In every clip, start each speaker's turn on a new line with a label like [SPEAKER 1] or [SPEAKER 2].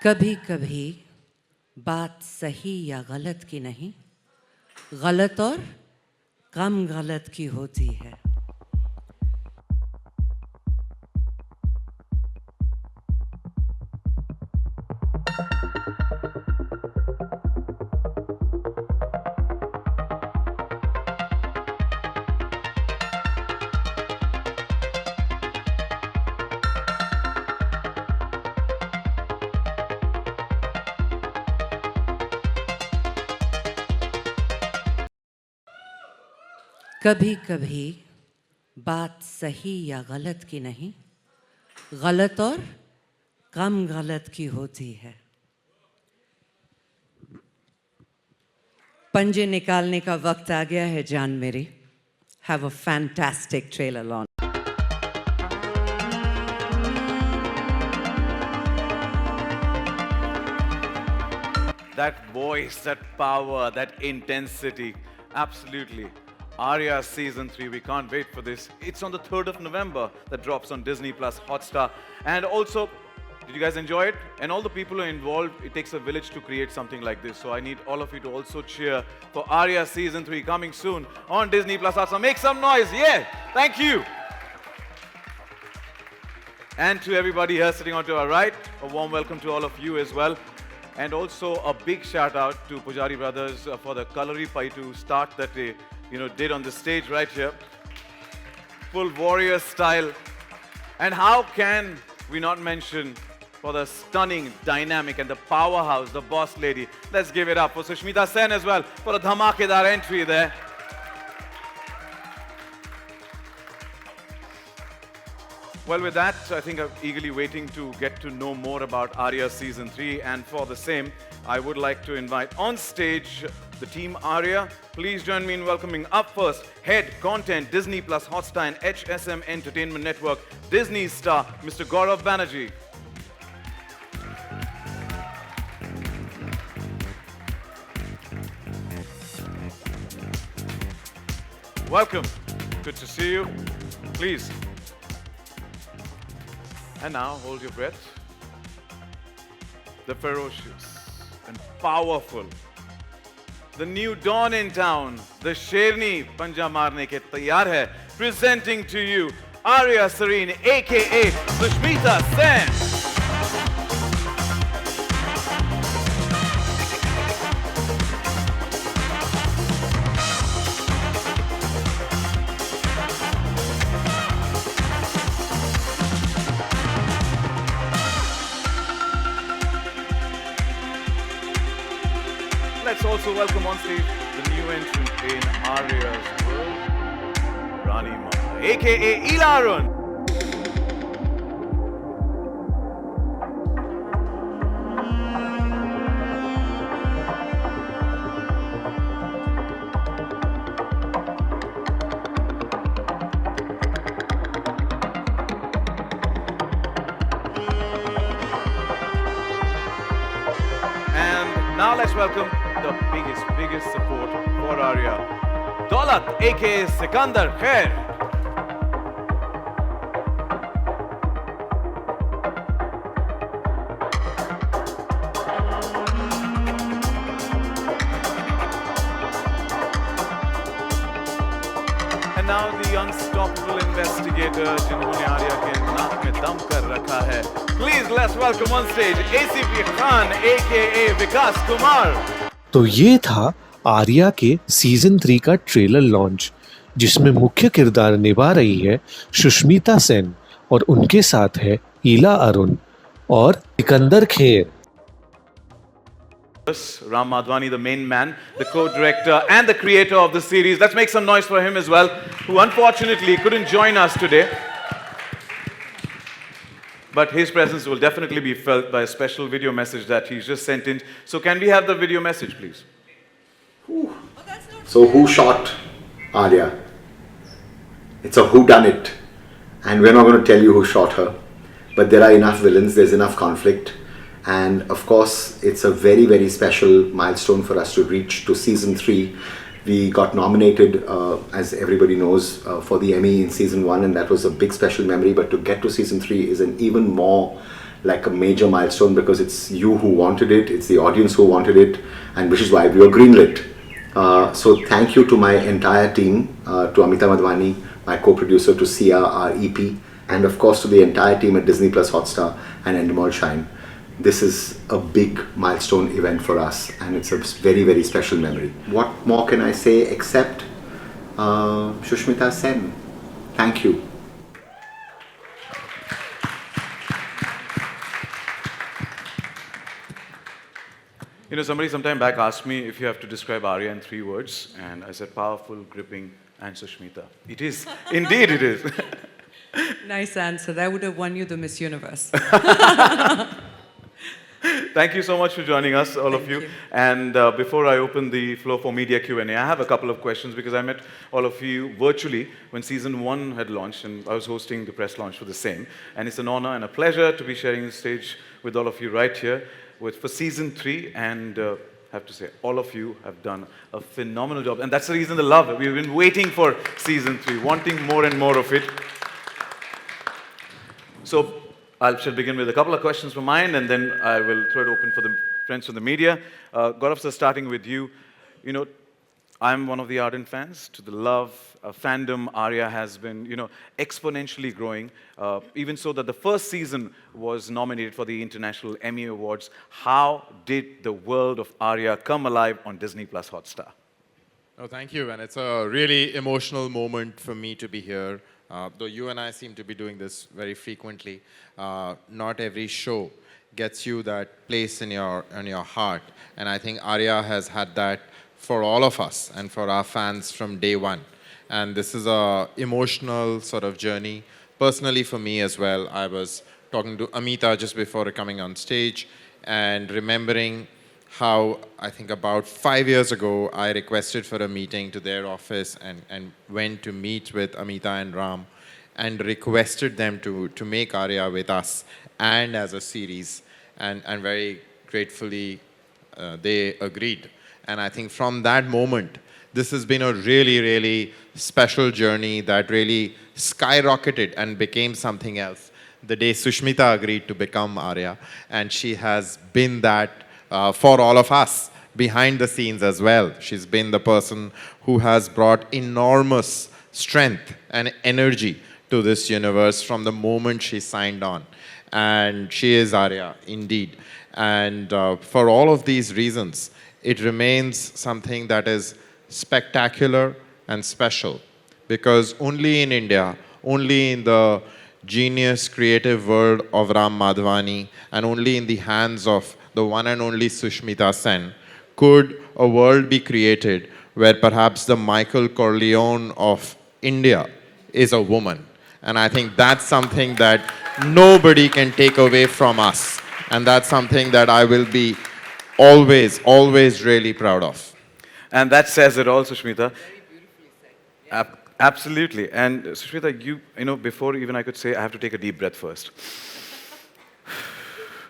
[SPEAKER 1] कभी कभी बात सही या गलत की नहीं, गलत और कम गलत की होती है। कभी कभी बात सही या गलत की नहीं, गलत और कम गलत की होती है। पंजे निकालने का वक्त आ गया है जान मेरी। Have a fantastic trailer launch.
[SPEAKER 2] That voice, that power, that intensity. Absolutely. Aarya Season 3, we can't wait for this. It's on the 3rd of November that drops on DisneyPlus, Hotstar. And also, did you guys enjoy it? And all the people who are involved, it takes a village to create something like this. So I need all of you to also cheer for Aarya Season 3 coming soon on DisneyPlus, Hotstar. Make some noise, yeah! Thank you! And to everybody here sitting on to our right, a warm welcome to all of you as well. And also a big shout out to Pujari brothers for the Kalari Paitu start that they did on the stage right here. Full warrior style. And how can we not mention for the stunning dynamic and the powerhouse, the boss lady. Let's give it up for Sushmita Sen as well for a dhamakedar entry there. Well, with that, I think I'm eagerly waiting to get to know more about Aarya Season 3. And for the same, I would like to invite on stage the team Aarya. Please join me in welcoming up first, Head Content, DisneyPlus, Hotstar and HSM Entertainment Network, Disney star, Mr. Gaurav Banerjee. Welcome. Good to see you. Please. And now, hold your breath. The ferocious and powerful, the new dawn in town, the Sherni Panja Marne ke taiyar hai, presenting to you Aarya Serene, aka Sushmita Sen. Let's also welcome on stage the new entrant in Aarya's world, Rani Mama, aka Ilarun. And now let's welcome the biggest support for Aarya, Daulat, aka Sikandar Khair. And now the unstoppable investigator, जिन्होंने आर्या के नाक में दम कर रखा है. Please let's welcome on stage ACP Khan, aka Vikas Kumar.
[SPEAKER 3] तो ये था आर्या के सीजन 3 का ट्रेलर लॉन्च, जिसमें मुख्य किरदार निभा रही है सुष्मिता सेन और उनके साथ है ईला अरुण और Sikandar Kher.
[SPEAKER 2] Ram Madhwani, the main man, the co-director and the creator of the series. Let's make some noise for him as well, who unfortunately couldn't join us today. But his presence will definitely be felt by a special video message that he's just sent in. So can we have the video message, please?
[SPEAKER 4] So who shot Aarya? It's a whodunit. And we're not going to tell you who shot her. But there are enough villains, there's enough conflict. And of course, it's a very, very special milestone for us to reach to season 3. We got nominated, as everybody knows, for the Emmy in season 1, and that was a big special memory. But to get to season 3 is an even more like a major milestone because it's you who wanted it, it's the audience who wanted it, and which is why we were greenlit. So thank you to my entire team, to Amita Madhwani, my co-producer, to Sia, our EP, and of course to the entire team at DisneyPlus, Hotstar, and Endemol Shine. This is a big milestone event for us, and it's a very, very special memory. What more can I say except Sushmita Sen? Thank you.
[SPEAKER 2] You know, somebody sometime back asked me if you have to describe Aarya in 3 words, and I said powerful, gripping, and Sushmita. It is. Indeed it is.
[SPEAKER 1] Nice answer. That would have won you the Miss Universe.
[SPEAKER 2] Thank you so much for joining us, all of you.
[SPEAKER 1] you.
[SPEAKER 2] And before I open the floor for media Q&A, I have a couple of questions because I met all of you virtually when season 1 had launched, and I was hosting the press launch for the same. And it's an honor and a pleasure to be sharing the stage with all of you right here for season 3. And I have to say, all of you have done a phenomenal job. And that's the reason the love. We've been waiting for season 3, wanting more and more of it. So I shall begin with a couple of questions from mine, and then I will throw it open for the friends from the media. Gaurav, sir, starting with you. You know, I'm one of the ardent fans. To the love, fandom, Aarya has been, you know, exponentially growing. Even so that the first season was nominated for the International Emmy Awards. How did the world of Aarya come alive on DisneyPlus Hotstar?
[SPEAKER 5] Oh, thank you. And it's a really emotional moment for me to be here. Though you and I seem to be doing this very frequently, not every show gets you that place in your heart. And I think Aarya has had that for all of us and for our fans from day one. And this is a emotional sort of journey. Personally for me as well, I was talking to Amita just before coming on stage and remembering how I think about 5 years ago, I requested for a meeting to their office and went to meet with Amita and Ram and requested them to make Aarya with us and as a series. And very gratefully, they agreed. And I think from that moment, this has been a really, really special journey that really skyrocketed and became something else. The day Sushmita agreed to become Aarya, and she has been that for all of us behind the scenes as well. She's been the person who has brought enormous strength and energy to this universe from the moment she signed on. And she is Aarya, indeed. And for all of these reasons, it remains something that is spectacular and special. Because only in India, only in the genius creative world of Ram Madhwani, and only in the hands of the one and only Sushmita Sen, could a world be created where perhaps the Michael Corleone of India is a woman. And I think that's something that nobody can take away from us. And that's something that I will be always, always really proud of.
[SPEAKER 2] And that says it all, Sushmita. Absolutely. And Sushmita, you know, before even I could say, I have to take a deep breath first.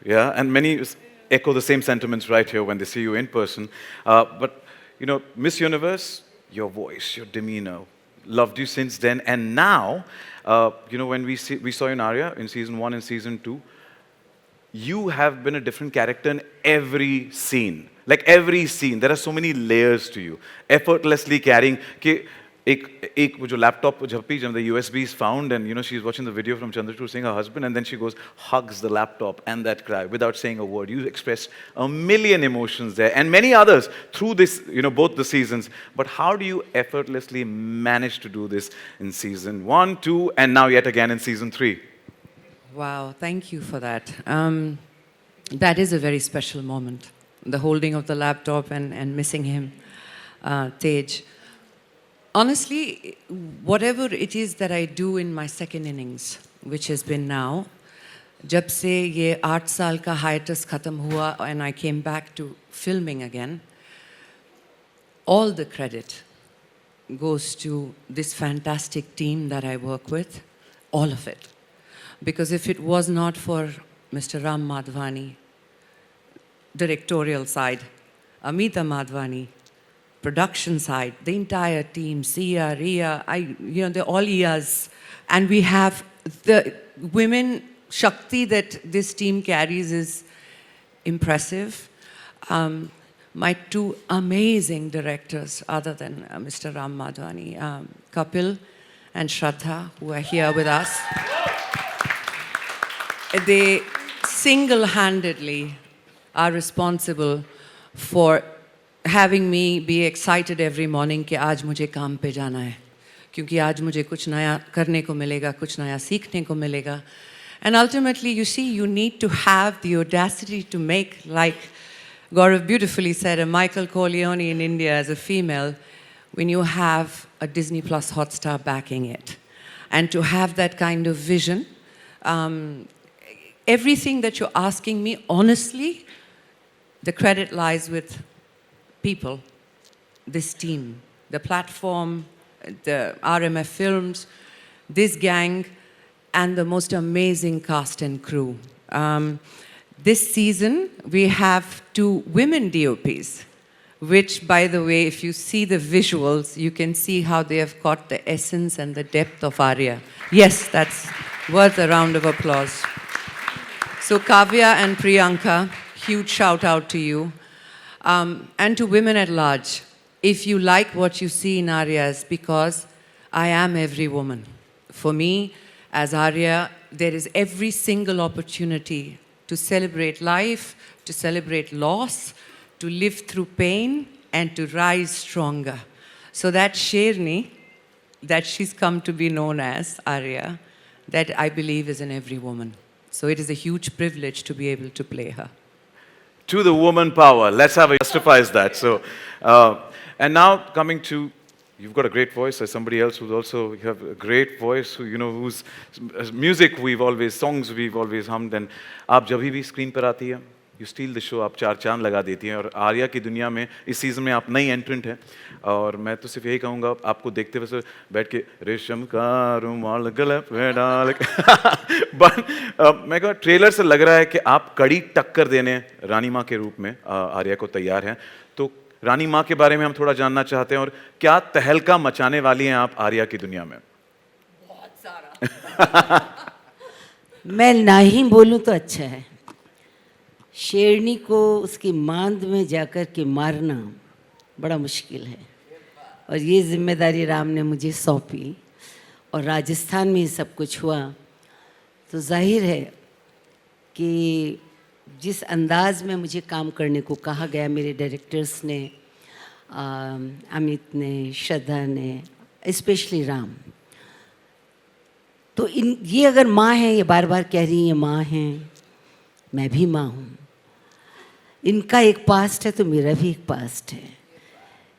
[SPEAKER 2] Yeah, and many echo the same sentiments right here when they see you in person. But, you know, Miss Universe, your voice, your demeanor, loved you since then. And now, you know, when we saw you in Aarya in season 1 and season 2, you have been a different character in every scene. Like every scene, there are so many layers to you. Effortlessly carrying. एक वो जो laptop झप्पी जब the USB is found and you know she's watching the video from Chandrachud seeing her husband and then she goes hugs the laptop and that cry without saying a word. You expressed a million emotions there and many others through this, you know, both the seasons. But how do you effortlessly manage to do this in season 1, 2, and now yet again in season 3?
[SPEAKER 1] Wow, thank you for that. That is a very special moment. The holding of the laptop and missing him, Tej. Honestly, whatever it is that I do in my second innings, which has been now, जब से ये 8 साल का hiatus खत्म हुआ and I came back to filming again, all the credit goes to this fantastic team that I work with, all of it. Because if it was not for Mr. Ram Madhwani, directorial side, Amita Madhwani, production side, the entire team, Sia, Riya, they're all Iyas. And we have the women shakti that this team carries is impressive. My two amazing directors, other than Mr. Ram Madhwani, Kapil and Shraddha, who are here with us, they single-handedly are responsible for having me be excited every morning कि आज मुझे काम पे जाना है, क्योंकि आज मुझे कुछ नया करने को मिलेगा, कुछ नया सीखने को मिलेगा. And ultimately, you see, you need to have the audacity to make, like Gaurav beautifully said, a Michael Corleone in India as a female, when you have a DisneyPlus Hotstar backing it. And to have that kind of vision, everything that you're asking me, honestly, the credit lies with people, this team, the platform, the RMF Films, this gang, and the most amazing cast and crew. This season, we have 2 women DOPs, which, by the way, if you see the visuals, you can see how they have got the essence and the depth of Aarya. Yes, that's worth a round of applause. So Kavya and Priyanka, huge shout out to you. And to women at large, if you like what you see in Aarya, it's because I am every woman. For me, as Aarya, there is every single opportunity to celebrate life, to celebrate loss, to live through pain, and to rise stronger. So that Sherni, that she's come to be known as, Aarya, that I believe is in every woman. So it is a huge privilege to be able to play her.
[SPEAKER 2] To the woman power. Let's have a justifies that. So, and now coming to, you've got a great voice. There's somebody else who's also, you have a great voice, who, whose music songs we've always hummed. And आप जब भी screen पर आती है, you steal the show, आप 4 चांद लगा देती हैं. और आर्या की दुनिया में इस सीजन में आप नई एंट्रेंट हैं. और मैं तो सिर्फ यही कहूँगा, आपको देखते हुए बैठ के रेशम का रुमाल गले पे डाल बट मैं कहा ट्रेलर से लग रहा है कि आप कड़ी टक्कर देने रानी माँ के रूप में आर्या को तैयार हैं. तो रानी माँ के बारे में हम थोड़ा जानना चाहते हैं और क्या तहलका मचाने वाली हैं आप आर्या की दुनिया में?
[SPEAKER 1] बहुत सारा.
[SPEAKER 6] मैं ना ही बोलूं तो अच्छा है. शेरनी को उसकी मांद में जाकर के मारना बड़ा मुश्किल है, और ये जिम्मेदारी राम ने मुझे सौंपी, और राजस्थान में सब कुछ हुआ, तो जाहिर है कि जिस अंदाज में मुझे काम करने को कहा गया, मेरे डायरेक्टर्स ने, अमित ने, श्रद्धा ने, स्पेशली राम, तो ये अगर माँ हैं, ये बार बार कह रही हैं माँ हैं, मैं भी माँ हूँ. इनका एक पास्ट है तो मेरा भी एक पास्ट है.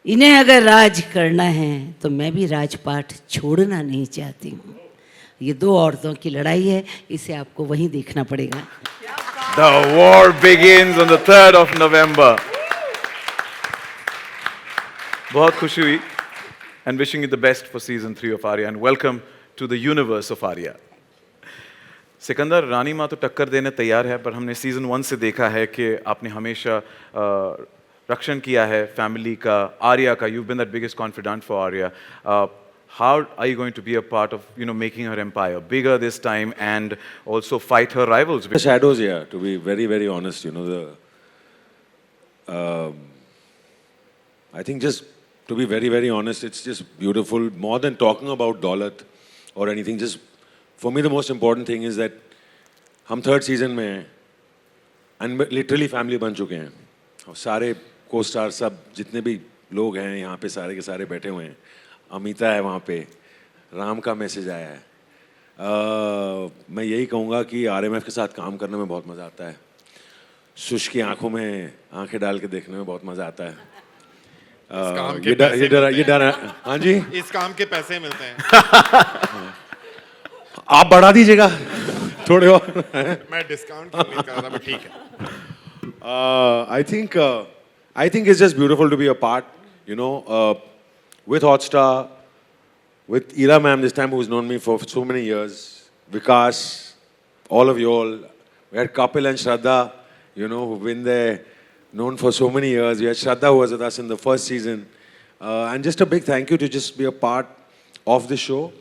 [SPEAKER 6] इन्हें अगर राज करना है तो मैं भी राजपाट छोड़ना नहीं चाहती हूँ. ये 2 औरतों की लड़ाई है, इसे आपको वहीं देखना पड़ेगा.
[SPEAKER 2] The war begins on the 3rd of November. बहुत खुशी हुई. And wishing you the best for season 3 of Aarya, and welcome to the universe of Aarya. Sikandar, रानी माँ तो टक्कर देने तैयार है, पर हमने सीजन 1 से देखा है कि आपने हमेशा रक्षण किया है फैमिली का, आर्या का. You've been that biggest confidant for Aarya. How are you going to be a part of, making her empire bigger this time and also fight her rivals?
[SPEAKER 7] The shadows, yeah, to be very, very honest, I think just to be very, very honest, it's just beautiful. More than talking about Daulat or anything, just for me the most important thing is that हम 3rd season में हैं and literally family बन चुके हैं. और सारे co-stars सब जितने भी लोग हैं यहाँ पे सारे के सारे बैठे हुए हैं. अमिता है वहाँ पे, राम का मैसेज आया है. मैं यही कहूँगा कि RMF के साथ काम करने में बहुत मज़ा आता है. सुश की आंखों में आंखें डाल के देखने में बहुत मज़ा आता है. ये डर हाँ जी,
[SPEAKER 5] इस काम के पैसे मिलते हैं.
[SPEAKER 7] आप बढ़ा दीजिएगा थोड़े और.
[SPEAKER 5] मैं डिस्काउंट की उम्मीद कर रहा था, बट ठीक है.
[SPEAKER 7] I think it's just beautiful to be a part, with Hotstar, with Ira ma'am this time, who's known me for so many years, Vikas, all of you all. We had Kapil and Shraddha, who've been there, known for so many years. We had Shraddha who was with us in the 1st season. And just a big thank you to just be a part of the show.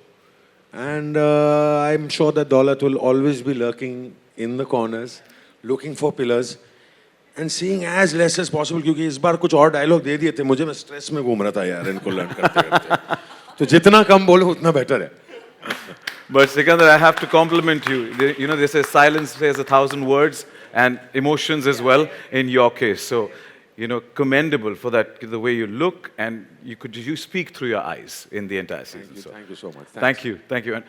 [SPEAKER 7] And I'm sure that Daulat will always be lurking in the corners, looking for pillars and seeing as less as possible. क्योंकि इस बार कुछ और dialogue दे दिए थे मुझे, मैं stress में घूम रहा था यार इनको लर्न करते करते. तो जितना कम बोलो उतना बेटर है.
[SPEAKER 2] But Sikandar, I have to compliment you. You know, they say silence says 1,000 words and emotions as well in your case. So, you know, commendable for that, the way you look and you speak through your eyes in the entire season.
[SPEAKER 7] Thank you so much.
[SPEAKER 2] Thank you. And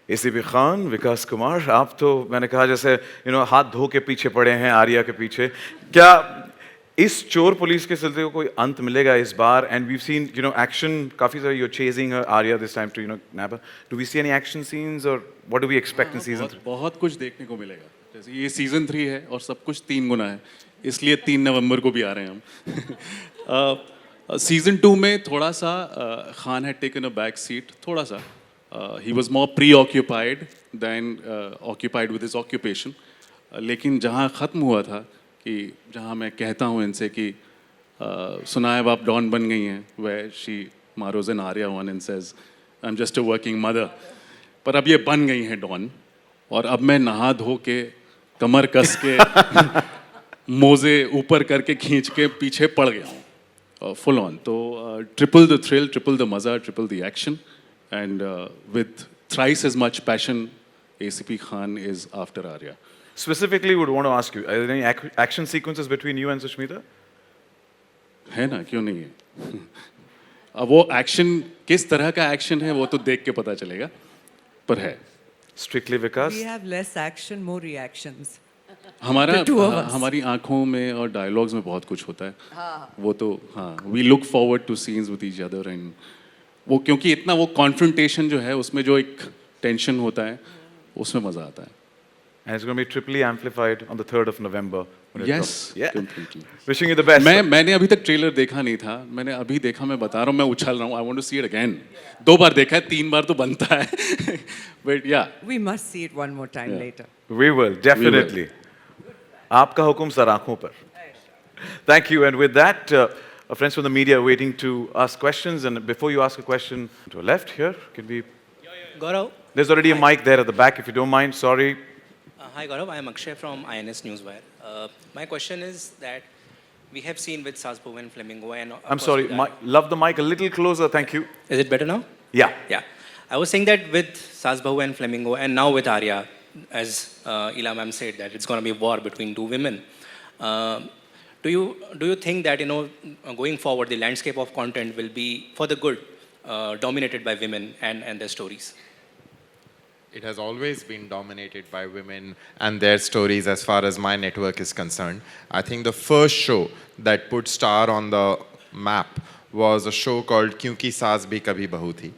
[SPEAKER 2] ACP Khan, Vikas Kumar, आप तो मैंने कहा जैसे हाथ धो के पीछे पड़े हैं आर्या के पीछे. क्या इस चोर पुलिस के सिलसिले को कोई अंत मिलेगा इस बार? And we've seen action. काफी सारे you're chasing Aarya this time to nab her. Do we see any action scenes or what do we expect in season 3?
[SPEAKER 8] बहुत कुछ देखने को मिलेगा. जैसे ये सीजन 3 है और सब कुछ 3 गुना है, इसलिए 3 नवंबर को भी आ रहे हैं हम. सीजन 2 में थोड़ा सा Khan had taken a back seat, थोड़ा सा. He was more preoccupied than occupied with his occupation. लेकिन जहाँ ख़त्म हुआ था कि जहाँ मैं कहता हूँ इनसे कि सुनायब आप डॉन बन गई हैं, where she मारोज an Arya one and says I'm just a working mother. पर अब ये बन गई हैं डॉन और अब मैं नहा धो के कमर कस के मोजे ऊपर करके खींच के पीछे पड़ गया हूँ फुल ऑन. तो triple the thrill, triple the maza, triple the action and with thrice as much passion, ACP Khan is after Aarya.
[SPEAKER 2] Specifically, would want to ask you, are there any action sequences between you and Sushmita?
[SPEAKER 8] है ना, क्यों नहीं है? अब वो action किस तरह का एक्शन है वो तो देख के पता चलेगा, पर है.
[SPEAKER 2] Strictly Vikas?
[SPEAKER 1] We have less action, more reactions.
[SPEAKER 8] हमारी आंखों में और डायलॉग्स में बहुत कुछ होता है. वो तो हाँ, we look forward to scenes with each other and वो क्योंकि इतना वो कॉन्फ्रंटेशन जो है उसमें जो एक टेंशन होता है उसमें मजा आता है.
[SPEAKER 2] And it's going to be triply amplified on the 3rd of November.
[SPEAKER 8] Yes,
[SPEAKER 2] yeah.
[SPEAKER 8] completely.
[SPEAKER 2] Wishing you the best.
[SPEAKER 8] मैंने अभी तक ट्रेलर देखा नहीं था. मैंने अभी देखा, मैं बता रहा हूँ, मैं उछल रहा हूँ. I want to see it again. 2 बार देखा है, 3 बार तो बनता है. But yeah.
[SPEAKER 1] We must see it one more time later.
[SPEAKER 2] We will, definitely. आपका हुक्म सर आँखों पर. Thank you. And with that, our friends from the media are waiting to ask questions. And before you ask a question, to our left here, can we...
[SPEAKER 9] Gaurav.
[SPEAKER 2] There's already a mic there at the back, if you don't mind. Sorry.
[SPEAKER 9] Hi Gaurav, I am Akshay from INS Newswire. My question is that we have seen with Sasbo and Flamingo and...
[SPEAKER 2] I'm sorry, love the mic a little closer, thank you.
[SPEAKER 9] Is it better now?
[SPEAKER 2] Yeah.
[SPEAKER 9] Yeah. I was saying that with Sasbo and Flamingo and now with Aarya, as Ila ma'am said, that it's going to be a war between 2 women. Do you think that, going forward, the landscape of content will be, for the good, dominated by women and their stories?
[SPEAKER 5] It has always been dominated by women and their stories as far as my network is concerned. I think the first show that put Star on the map was a show called Kyunki Saas Bhi Kabhi Bahu Thi.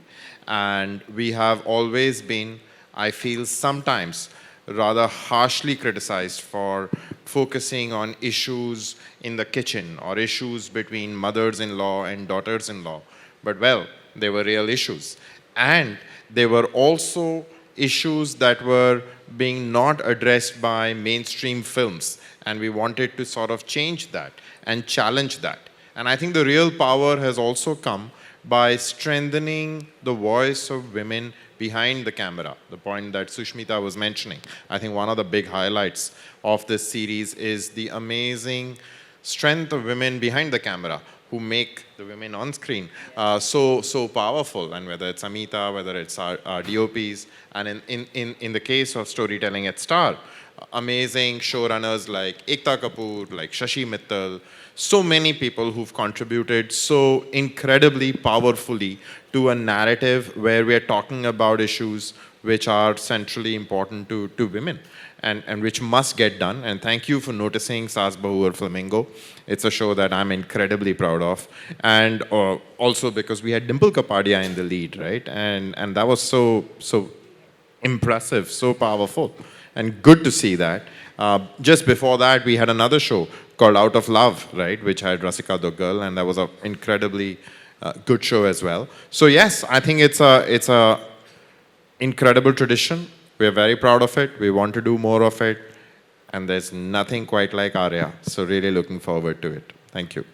[SPEAKER 5] And we have always been, I feel sometimes, rather harshly criticized for focusing on issues in the kitchen or issues between mothers-in-law and daughters-in-law. But well, they were real issues. And they were also issues that were being not addressed by mainstream films. And we wanted to sort of change that and challenge that. And I think the real power has also come by strengthening the voice of women behind the camera, the point that Sushmita was mentioning. I think one of the big highlights of this series is the amazing strength of women behind the camera who make the women on screen so powerful. And whether it's Amita, whether it's our DOPs, and in the case of storytelling at Star, amazing showrunners like Ekta Kapoor, like Shashi Mittal, so many people who've contributed so incredibly powerfully to a narrative where we are talking about issues which are centrally important to women and which must get done. And thank you for noticing Saas Bahu or Flamingo. It's a show that I'm incredibly proud of. And also because we had Dimple Kapadia in the lead, right? And that was so impressive, so powerful. And good to see that. Just before that, we had another show called Out of Love, right? Which had Rasika Duggal, and that was an incredibly good show as well. So yes, I think it's a incredible tradition. We're very proud of it. We want to do more of it. And there's nothing quite like Aarya. So really looking forward to it. Thank you.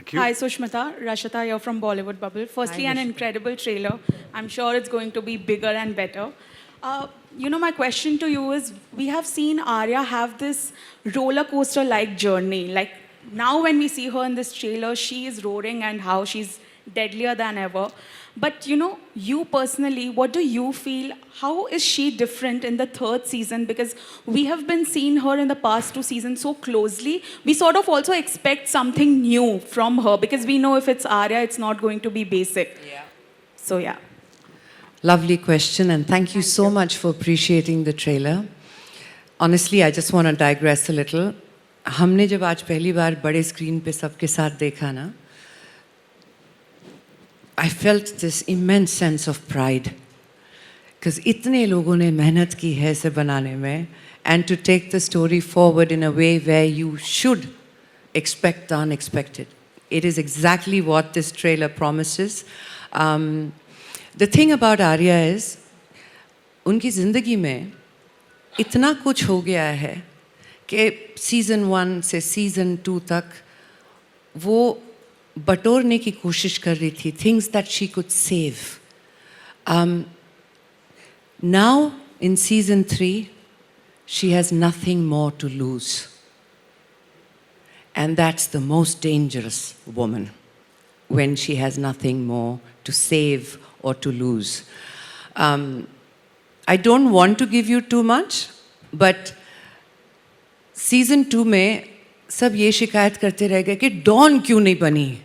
[SPEAKER 2] Thank you.
[SPEAKER 10] Hi, Sushmita. Rashita here from Bollywood Bubble. Firstly, an incredible trailer. I'm sure it's going to be bigger and better. My question to you is, we have seen Aarya have this roller coaster-like journey. Like, now when we see her in this trailer, she is roaring and how she's deadlier than ever. But, you personally, what do you feel? How is she different in the third season? Because we have been seeing her in the past 2 seasons so closely. We sort of also expect something new from her because we know if it's Aarya, it's not going to be basic.
[SPEAKER 1] Yeah.
[SPEAKER 10] So, yeah.
[SPEAKER 1] Lovely question, and thank you so much for appreciating the trailer. Honestly, I just want to digress a little. हमने जब आज पहली बार बड़े screen पे सबके साथ देखा ना, I felt this immense sense of pride. Because इतने लोगों ने मेहनत की है इसे बनाने में, and to take the story forward in a way where you should expect the unexpected. It is exactly what this trailer promises. The thing about Aarya is, उनकी ज़िंदगी में इतना कुछ हो गया है कि सीज़न 1 से सीज़न 2 तक वो बटोरने की कोशिश कर रही थी, things that she could save. Now in season 3, she has nothing more to lose. And that's the most dangerous woman, when she has nothing more to save or to lose. I don't want to give you too much, but season 2 में सब ये शिकायत करते रह गए कि don क्यों नहीं बनी,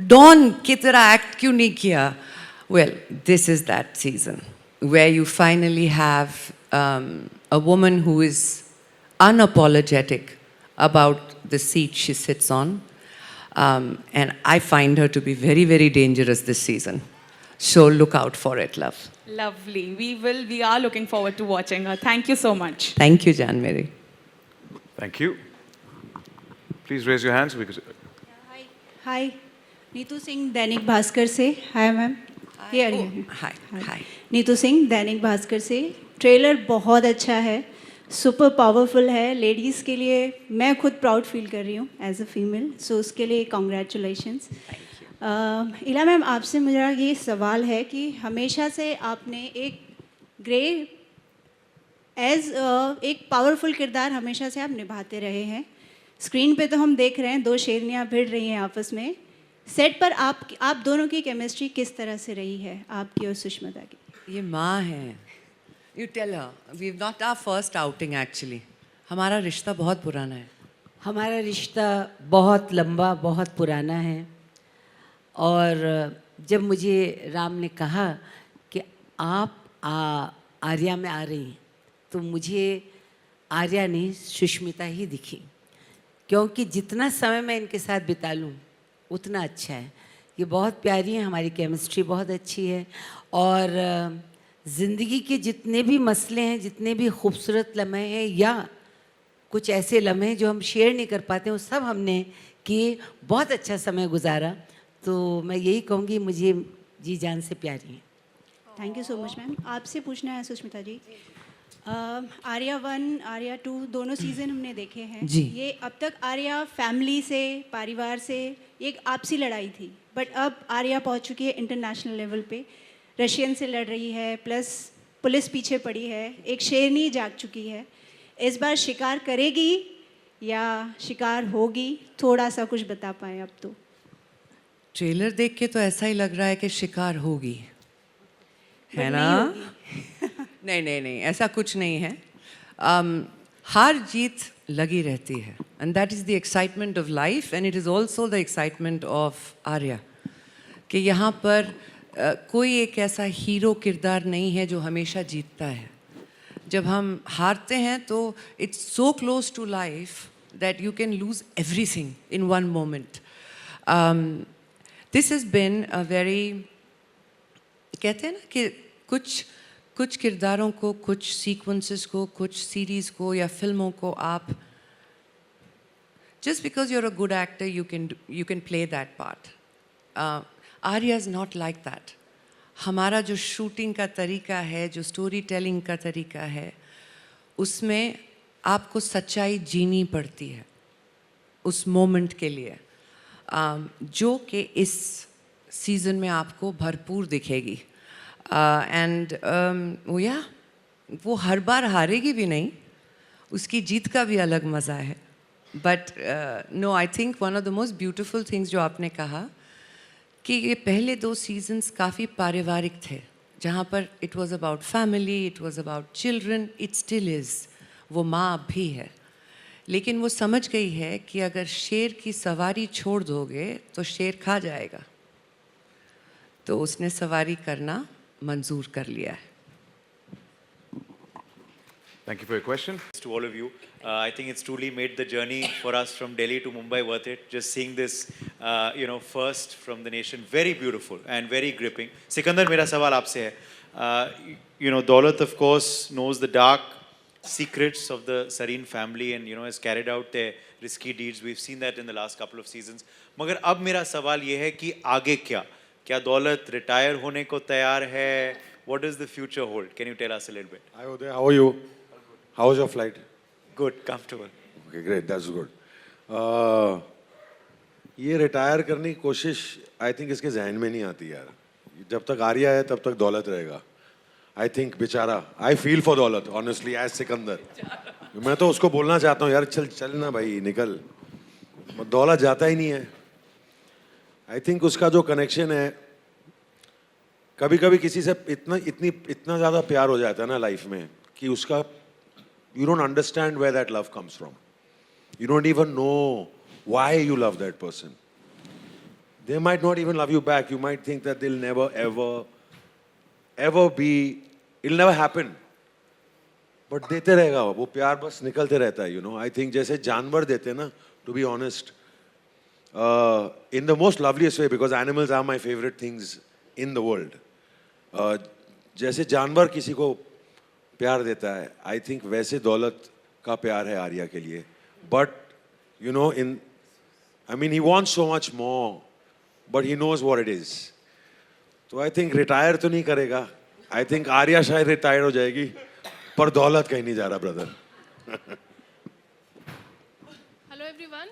[SPEAKER 1] डॉन की तरह एक्ट क्यों नहीं किया. Well, this is that season where you finally have a woman who is unapologetic about the seat she sits on. And I find her to be very, very dangerous this season. So look out for it, love.
[SPEAKER 10] Lovely. We are looking forward to watching her. Thank you so much.
[SPEAKER 1] Thank you, Jan Mary.
[SPEAKER 2] Thank you. Please raise your hands because.
[SPEAKER 11] हाय नीतू सिंह दैनिक भास्कर से. Hi ma'am.
[SPEAKER 1] Hi. Hi.
[SPEAKER 11] Neetu Singh Dainik Bhaskar से. Trailer बहुत अच्छा है, super powerful है. Ladies के लिए मैं खुद प्राउड फील कर रही हूँ एज अ फीमेल, सो उसके लिए कॉन्ग्रेचुलेशंस. इला मैम, आपसे मेरा ये सवाल है कि हमेशा से आपने एक ग्रे एज एक पावरफुल किरदार हमेशा से आप निभाते रहे हैं. स्क्रीन पे तो हम देख रहे हैं 2 शेरनियाँ भिड़ रही हैं आपस में. सेट पर आप दोनों की केमिस्ट्री किस तरह से रही है, आपकी और सुष्मिता की?
[SPEAKER 1] ये माँ है. You tell her. We've not our first outing actually. हमारा रिश्ता बहुत पुराना है.
[SPEAKER 6] हमारा रिश्ता बहुत लंबा, बहुत पुराना है. और जब मुझे राम ने कहा कि आप आर्या में आ रही हैं, तो मुझे आर्या नहीं सुष्मिता ही दिखी. क्योंकि जितना समय मैं इनके साथ बिता लूँ उतना अच्छा है. ये बहुत प्यारी हैं, हमारी केमिस्ट्री बहुत अच्छी है. और ज़िंदगी के जितने भी मसले हैं, जितने भी खूबसूरत लम्हे हैं या कुछ ऐसे लम्हे जो हम शेयर नहीं कर पाते, वो सब हमने किए. बहुत अच्छा समय गुजारा. तो मैं यही कहूँगी, मुझे जी जान से प्यारी हैं.
[SPEAKER 11] Thank you so much ma'am. आपसे पूछना है सुष्मिता जी, आर्या 1, आर्या 2 दोनों सीज़न हमने देखे हैं
[SPEAKER 1] जी.
[SPEAKER 11] ये अब तक आर्या फैमिली से, परिवार से एक आपसी लड़ाई थी, बट अब आर्या पहुंच चुकी है इंटरनेशनल लेवल पे. रशियन से लड़ रही है, प्लस पुलिस पीछे पड़ी है, एक शेरनी जाग चुकी है. इस बार शिकार करेगी या शिकार होगी? थोड़ा सा कुछ बता पाएँ अब तो.
[SPEAKER 1] ट्रेलर देख के तो ऐसा ही लग रहा है कि शिकार होगी, है ना? नहीं, ऐसा कुछ नहीं है. हार जीत लगी रहती है, and that is the excitement of life, and it is also the excitement of Arya. कि यहाँ पर कोई एक ऐसा हीरो किरदार नहीं है जो हमेशा जीतता है. जब हम हारते हैं तो it's so close to life that you can lose everything in one moment. This has been a very, कहते हैं ना कि कुछ किरदारों को, कुछ सीक्वेंसेस को, कुछ सीरीज़ को या फिल्मों को आप just because you're a good actor you can play that part. Aarya is not like that. हमारा जो शूटिंग का तरीका है, जो स्टोरी टेलिंग का तरीका है, उसमें आपको सच्चाई जीनी पड़ती है उस मोमेंट के लिए. जो कि इस सीज़न में आपको भरपूर दिखेगी. एंड वो हर बार हारेगी भी नहीं, उसकी जीत का भी अलग मज़ा है. But no, I think one of the most beautiful things जो आपने कहा कि ये पहले 2 सीजन्स काफ़ी पारिवारिक थे, जहाँ पर it was about family, it was about children, it still is. वो माँ अब भी है, लेकिन वो समझ गई है कि अगर शेर की सवारी छोड़ दोगे तो शेर खा जाएगा, तो उसने सवारी करना मंजूर कर लिया है.
[SPEAKER 2] Thank you for your question.
[SPEAKER 12] To all of you. I think it's truly made the journey for us from Delhi to Mumbai worth it. Just seeing this, first from the nation, very beautiful and very gripping. Sikandar, मेरा सवाल आपसे है. Daulat, of course, knows the dark secrets of the Sareen family and, has carried out their risky deeds. We've seen that in the last couple of seasons. मगर अब मेरा सवाल ये है कि आगे क्या? क्या दौलत रिटायर होने को तैयार है? What does the future hold? Can you tell us a little bit?
[SPEAKER 7] Hi Uday, how are you? How was your flight?
[SPEAKER 12] Good, comfortable.
[SPEAKER 7] Okay, great, that's good. ये रिटायर करने की कोशिश आई थिंक इसके जहन में नहीं आती यार. जब तक आर्या है तब तक दौलत रहेगा. आई थिंक बेचारा, आई फील फॉर दौलत ऑनेस्टली एज सिकंदर. मैं तो उसको बोलना चाहता हूँ यार, चल ना भाई, निकल. दौलत जाता ही नहीं है. आई थिंक उसका जो कनेक्शन है, कभी कभी किसी से इतना ज़्यादा प्यार हो जाता है ना लाइफ में कि उसका you don't understand where that love comes from. You don't even know why you love that person. They might not even love you back. You might think that they'll never, ever be, it'll never happen. But देते रहेगा वो प्यार, बस निकलते रहता है. I think जैसे जानवर देते हैं ना, to be honest, in the most loveliest way, because animals are my favorite things in the world. जैसे जानवर किसी को प्यार देता है, आई थिंक वैसे दौलत का प्यार है आर्या के लिए. But he wants so much more, but he knows what it is. तो आई थिंक रिटायर तो नहीं करेगा. आई थिंक आर्या शायद रिटायर हो जाएगी, पर दौलत कहीं नहीं जा रहा ब्रदर.
[SPEAKER 13] हेलो एवरीवन,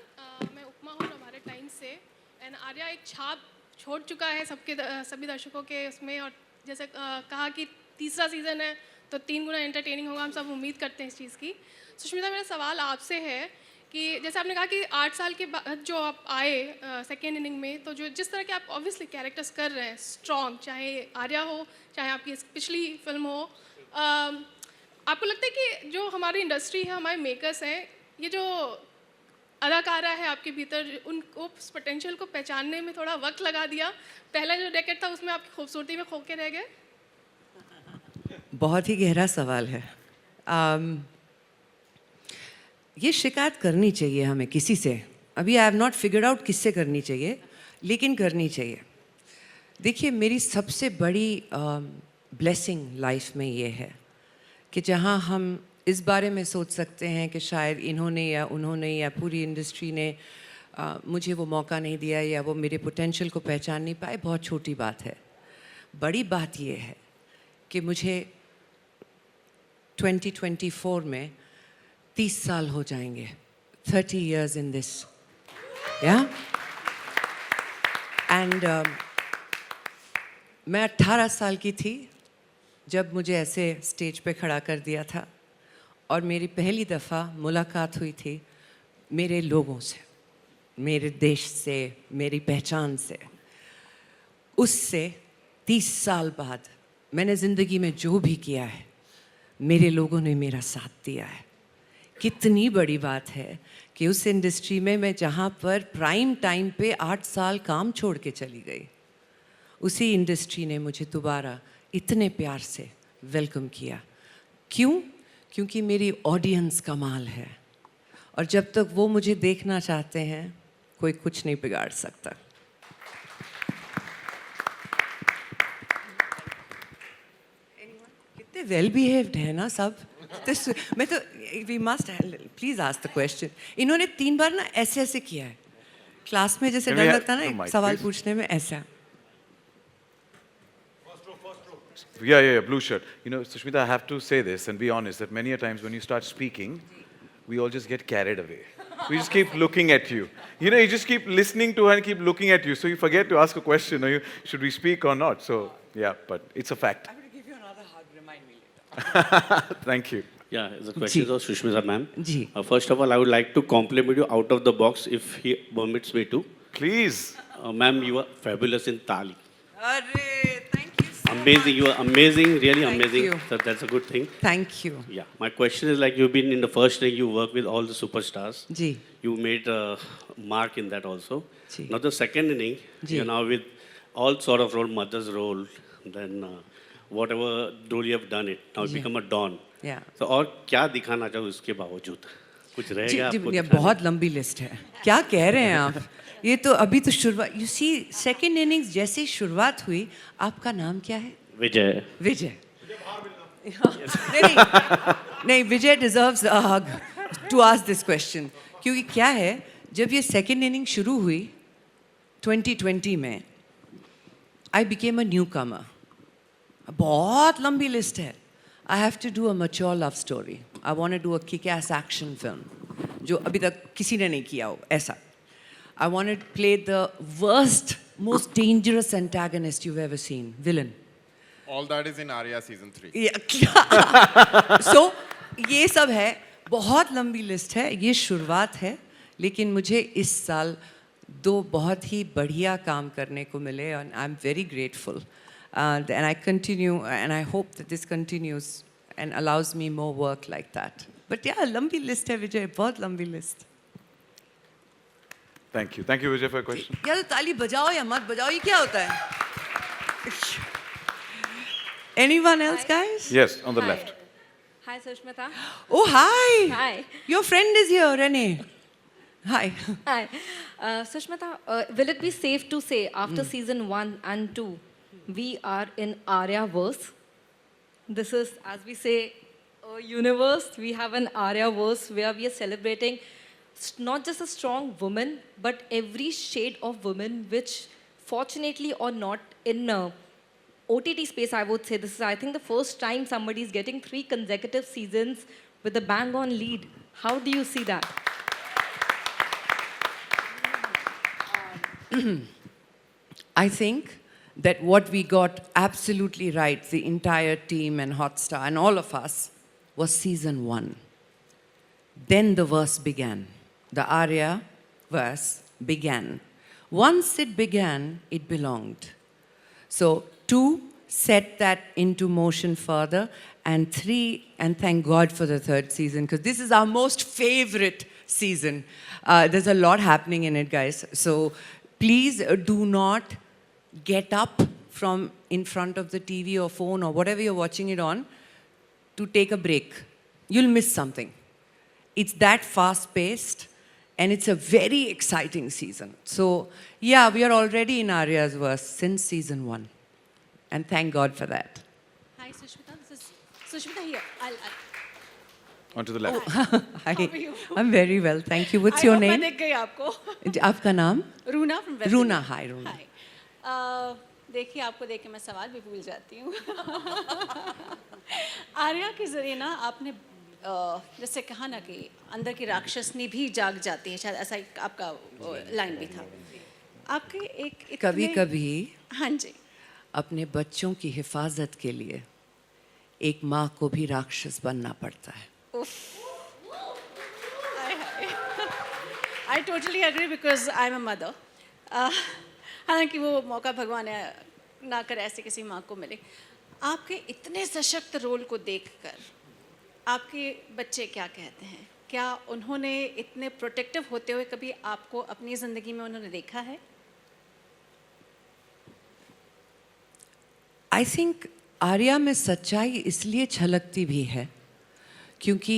[SPEAKER 13] मैं उपमा हूँ हमारे टाइम से. एंड आर्या एक छाप छोड़ चुका है सभी दर्शकों के उसमें. और जैसे कहा कि तीसरा सीज़न है तो 3 गुना एंटरटेनिंग होगा, हम सब उम्मीद करते हैं इस चीज़ की. सुष्मिता, मेरा सवाल आपसे है कि जैसे आपने कहा कि 8 साल के बाद जो आप आए सेकेंड इनिंग में, तो जो जिस तरह के आप ऑब्वियसली कैरेक्टर्स कर रहे हैं स्ट्रॉन्ग, चाहे आर्या हो चाहे आपकी पिछली फिल्म हो, आपको लगता है कि जो हमारी इंडस्ट्री है, हमारे मेकर्स हैं, ये जो अदाकारा है आपके भीतर, उनको उस पोटेंशियल को पहचानने में थोड़ा वक्त लगा दिया? पहला जो डेकेड था उसमें आपकी खूबसूरती में खो के रह गए?
[SPEAKER 1] बहुत ही गहरा सवाल है. ये शिकायत करनी चाहिए हमें किसी से. अभी I have not figured out किससे करनी चाहिए, लेकिन करनी चाहिए. देखिए, मेरी सबसे बड़ी ब्लेसिंग लाइफ में ये है कि जहाँ हम इस बारे में सोच सकते हैं कि शायद इन्होंने या उन्होंने या पूरी इंडस्ट्री ने मुझे वो मौका नहीं दिया या वो मेरे पोटेंशियल को पहचान नहीं पाए, बहुत छोटी बात है. बड़ी बात ये है कि मुझे 2024 में 30 साल हो जाएंगे. 30 years in this. Yeah? And मैं 18 साल की थी जब मुझे ऐसे स्टेज पे खड़ा कर दिया था, और मेरी पहली दफ़ा मुलाकात हुई थी मेरे लोगों से, मेरे देश से, मेरी पहचान से. उससे 30 साल बाद मैंने ज़िंदगी में जो भी किया है, मेरे लोगों ने मेरा साथ दिया है. कितनी बड़ी बात है कि उस इंडस्ट्री में मैं जहाँ पर प्राइम टाइम पे 8 साल काम छोड़ के चली गई, उसी इंडस्ट्री ने मुझे दोबारा इतने प्यार से वेलकम किया. क्यों? क्योंकि मेरी ऑडियंस कमाल है, और जब तक वो मुझे देखना चाहते हैं, कोई कुछ नहीं बिगाड़ सकता. कितने वेल बिहेव्ड है ना सब. मैं तो we must please ask the question. इन्होंने 3 बार ना ऐसे ऐसे किया है क्लास में, जैसे डर लगता है ना सवाल पूछने में, ऐसा.
[SPEAKER 2] Yeah, blue shirt. Sushmita, I have to say this and be honest that many a times when you start speaking, we all just get carried away. We just keep looking at you. You know, you just keep listening to her and keep looking at you. So you forget to ask a question, or should we speak or not? So, yeah, but it's a fact.
[SPEAKER 1] I'm going to give you another hug. Remind me later.
[SPEAKER 2] Thank you.
[SPEAKER 14] Yeah, the question is of Sushmita ma'am.
[SPEAKER 1] Ji.
[SPEAKER 14] First of all, I would like to compliment you out of the box, if he permits me to.
[SPEAKER 2] Please.
[SPEAKER 14] Ma'am, you are fabulous in Tali.
[SPEAKER 1] Arre, thank you so
[SPEAKER 14] Amazing, you are amazing, really
[SPEAKER 1] Thank
[SPEAKER 14] amazing.
[SPEAKER 1] you.
[SPEAKER 14] So that's a good thing.
[SPEAKER 1] Thank you.
[SPEAKER 14] Yeah, my question is like you've been in the first ring, you work with all the superstars.
[SPEAKER 1] Ji.
[SPEAKER 14] You made a mark in that also.
[SPEAKER 1] Ji.
[SPEAKER 14] Now the second inning,
[SPEAKER 1] Ji.
[SPEAKER 14] you're now with all sort of role, mother's role, then whatever role you have done it, now
[SPEAKER 1] Ji.
[SPEAKER 14] become a don.
[SPEAKER 1] Yeah.
[SPEAKER 14] तो और क्या दिखाना चाहो इसके बावजूद कुछ रह
[SPEAKER 1] जी,
[SPEAKER 14] गया
[SPEAKER 1] जी,
[SPEAKER 14] आपको
[SPEAKER 1] ये
[SPEAKER 14] दिखाने?
[SPEAKER 1] बहुत लंबी लिस्ट है क्या कह रहे हैं आप ये तो अभी तो शुरुआत यू सी सेकंड इनिंग्स जैसे ही शुरुआत हुई आपका नाम क्या है
[SPEAKER 14] विजय
[SPEAKER 1] विजय नहीं Vijay deserves a hug to ask this question क्योंकि क्या है जब ये सेकंड इनिंग शुरू हुई 2020 में आई बिकेम अ न्यू कमर बहुत लंबी लिस्ट है I have to do a mature love story I want to do a kick ass action film जो अभी तक किसी ने नहीं किया हो ऐसा I want to play the worst most dangerous antagonist you ever seen villain
[SPEAKER 5] All that is in Aarya season 3.
[SPEAKER 1] So ये सब है बहुत लंबी लिस्ट है ये शुरुआत है लेकिन मुझे इस साल दो बहुत ही बढ़िया काम करने को मिले and I am very grateful and I continue and I hope that this continues and allows me more work like that but या लंबी लिस्ट है विजय बहुत लंबी list
[SPEAKER 2] Thank you. Thank you, Vijay, for your question.
[SPEAKER 1] या तो ताली बजाओ या मत बजाओ ये क्या होता है Anyone else, guys?
[SPEAKER 2] Yes, on the left.
[SPEAKER 15] Hi, Sushmita.
[SPEAKER 1] Oh, hi.
[SPEAKER 15] Hi.
[SPEAKER 1] Your friend is here, Renee. Hi.
[SPEAKER 15] Hi. Sushmita, will it be safe to say after season 1 and 2, we are in Aarya-verse? This is, as we say, a universe. We have an Aarya-verse where we are celebrating not just a strong woman, but every shade of woman, which fortunately or not in OTT space, I would say this is, I think, the first time somebody is getting 3 consecutive seasons with a bang-on lead. How do you see that?
[SPEAKER 1] I think that what we got absolutely right, the entire team and Hotstar and all of us, was season 1. Then the verse began. The Aarya verse began. Once it began, it belonged. So 2 set that into motion further, and 3, and thank God for the 3rd season, because this is our most favorite season. There's a lot happening in it, guys. So please do not get up from in front of the TV or phone or whatever you're watching it on to take a break. You'll miss something. It's that fast-paced, and it's a very exciting season. So yeah, we are already in Aarya's verse since season 1. And thank God for that.
[SPEAKER 16] Hi, Sushmita. This is Sushmita here.
[SPEAKER 2] On to the left.
[SPEAKER 1] Hi.
[SPEAKER 16] How are you?
[SPEAKER 1] I'm very well, thank you. What's
[SPEAKER 16] I
[SPEAKER 1] your
[SPEAKER 16] hope
[SPEAKER 1] name?
[SPEAKER 16] मैं दिख गई आपको.
[SPEAKER 1] आपका नाम?
[SPEAKER 16] Runa from West
[SPEAKER 1] Runa.
[SPEAKER 16] Indies.
[SPEAKER 1] Hi, Runa.
[SPEAKER 16] Hi. देखिए आपको देख के मैं सवाल भी भूल जाती हूँ. आर्या के जरिए ना आपने जैसे कहा ना कि अंदर की राक्षसनी भी जाग जाती है, शायद ऐसा आपका लाइन भी था. आपके एक
[SPEAKER 1] कभी-कभी
[SPEAKER 16] हाँ जी
[SPEAKER 1] अपने बच्चों की हिफाजत के लिए एक माँ को भी राक्षस बनना पड़ता है.
[SPEAKER 16] I totally agree because I'm a mother. हालांकि वो मौका भगवान ना करे ऐसे किसी माँ को मिले. आपके इतने सशक्त रोल को देखकर आपके बच्चे क्या कहते हैं? क्या उन्होंने इतने प्रोटेक्टिव होते हुए कभी आपको अपनी ज़िंदगी में उन्होंने देखा है?
[SPEAKER 1] I think आर्या में सच्चाई इसलिए छलकती भी है क्योंकि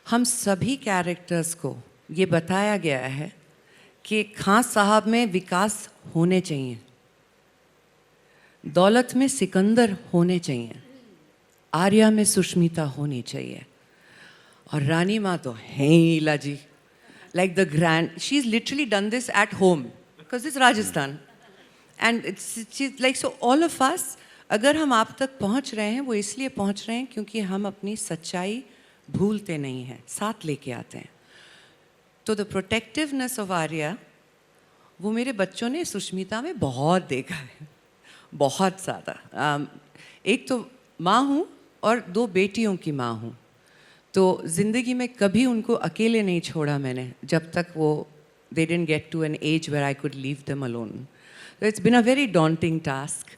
[SPEAKER 1] हम सभी कैरेक्टर्स को ये बताया गया है कि खान साहब में विकास होने चाहिए, दौलत में सिकंदर होने चाहिए, आर्या में सुष्मिता होनी चाहिए, और रानी माँ तो हैं ही ईला जी, like the grand, she's literally done this at home because it's Rajasthan. And she's like, so all of us, अगर हम आप तक पहुंच रहे हैं वो इसलिए पहुंच रहे हैं क्योंकि हम अपनी सच्चाई भूलते नहीं हैं, साथ लेके आते हैं. तो द प्रोटेक्टिवनेस ऑफ आर्या वो मेरे बच्चों ने सुष्मिता में बहुत देखा है, बहुत ज़्यादा। एक तो माँ हूँ और 2 बेटियों की माँ हूँ, तो ज़िंदगी में कभी उनको अकेले नहीं छोड़ा मैंने जब तक वो they didn't get to an age where I could leave them alone. So it's been a very daunting task.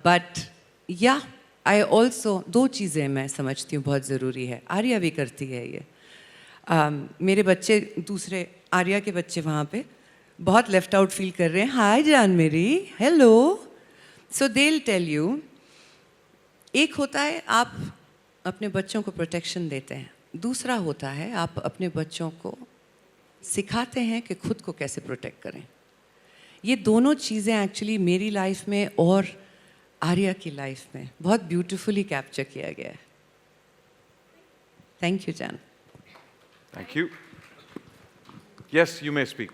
[SPEAKER 1] But yeah, I also, 2 चीज़ें मैं समझती हूँ बहुत ज़रूरी है, आर्या भी करती है ये। मेरे बच्चे, दूसरे आर्या के बच्चे वहाँ पे बहुत लेफ्ट आउट फील कर रहे हैं, हाय जान मेरी, hello. So they will tell you, एक होता है आप अपने बच्चों को प्रोटेक्शन देते हैं, दूसरा होता है आप अपने बच्चों को सिखाते हैं कि खुद को कैसे प्रोटेक्ट करें। ये दोनों चीज़ें एक्चुअली मेरी लाइफ में और आर्या की लाइफ में बहुत ब्यूटीफुली कैप्चर किया गया है। थैंक यू जान।
[SPEAKER 2] Thank you. Yes, you may speak.